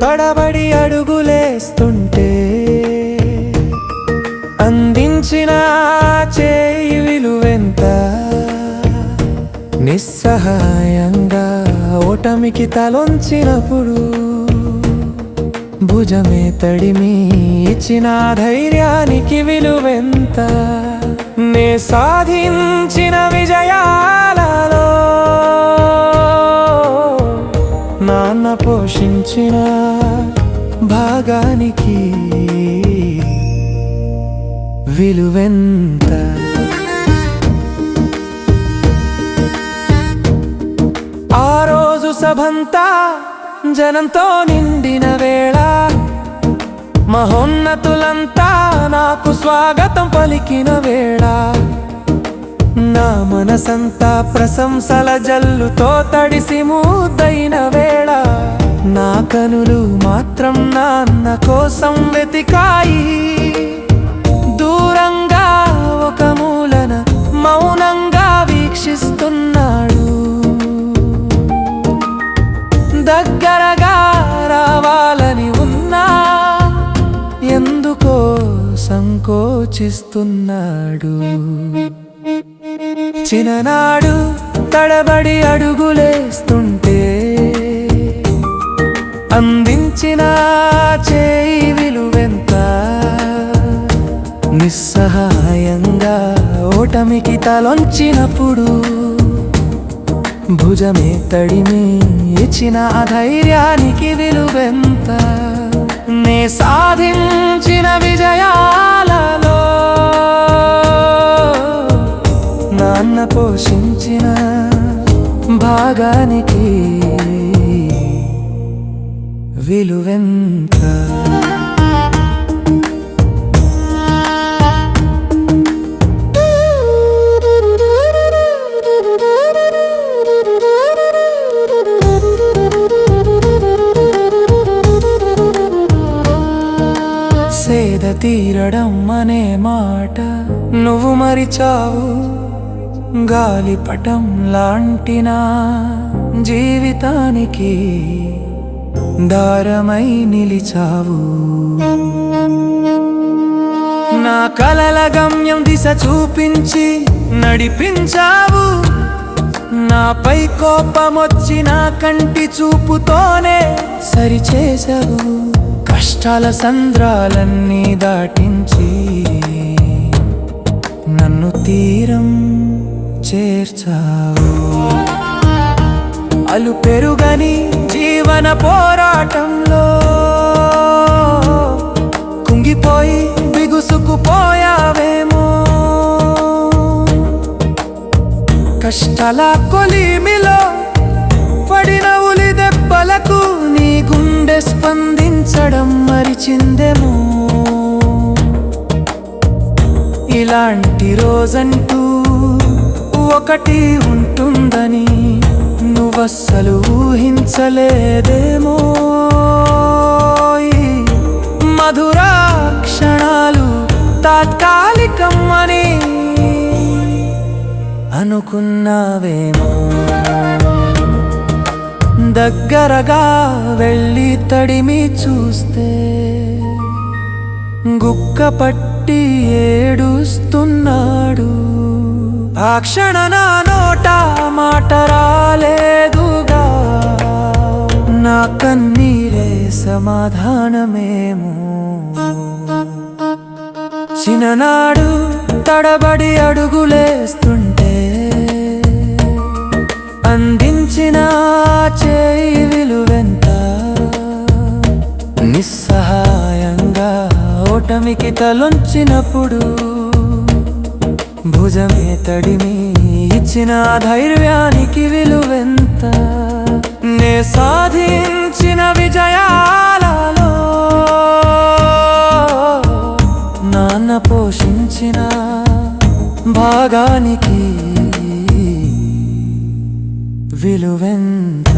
తడబడి అడుగులేస్తుంటే అందించిన చేయి విలువెంత నిస్సహాయంగా ఓటమికి తలొంచినప్పుడు భుజమే తడిమి ఇచ్చిన ధైర్యానికి విలువెంత నే సాధించిన విజయాలలో నాన్న పోషించిన భాగానికి విలువెంత ఆ రోజు సభంతా జనంతో నిండిన వేళ మహోన్నతులంతా నాకు స్వాగతం పలికిన వేళ నా మనసంతా ప్రశంసల జల్లుతో తడిసి ముద్దైన వేళ నా కనులు మాత్రం నాన్న కోసం వెతికాయి దూరంగా ఒక మూలన మౌనంగా వీక్షిస్తున్నాడు దగ్గరగా రావాలని ఉన్నా ఎందుకో సంకోచిస్తున్నాడు చిన్ననాడు తడబడి అడుగులేస్తుంటే అందించిన చేయి విలువెంత నిస్సహాయంగా ఓటమికి తలొంచినప్పుడు భుజమే తడిమి ఇచ్చిన ధైర్యానికి విలువెంత నే సాధించిన విజయాలలో నాన్న పోషించిన భాగానికి విలువెంత సేద తీరడం అనే మాట నువ్వు మరిచావు గాలిపటం లాంటినా జీవితానికి దారమై నిలిచావు నా కలల గమ్యం దిశ చూపించి నడిపించావు నాపై కోపమొచ్చి నా కంటి చూపుతోనే సరిచేశావు కష్టాల సంద్రాలన్నీ దాటించి నన్ను తీరం చేర్చావు అలు పెరుగని జీవన పోరాటంలో కుంగిపోయి బిగుసుకుపోయావేమో కష్టాల కొలిమిలో పడిన ఉలి దెబ్బలకు నీ గుండె స్పందించడం మరిచిందేమో ఇలాంటి రోజంటూ ఒకటి ఉంటుందని నువ్వస్సలు ఊహించలేదేమో ఈ మధుర క్షణాలు తాత్కాలికం అని అనుకున్నావేమో దగ్గరగా వెళ్ళి తడిమి చూస్తే గుక్క పట్టి ఏడుస్తున్నాడు ఆ క్షణ నా నోట మాట రాలేదుగా నా కన్నీరే సమాధానమేమో చిన్ననాడు తడబడి అడుగులేస్తుంటే అందించిన చేయి విలువెంత నిస్సహాయంగా ఓటమికి తలొంచినప్పుడు భుజమే తడిమి ఇచ్చిన ధైర్యానికి విలువెంత నే సాధించిన విజయాలలో నాన్న పోషించిన భాగానికి విలువెంత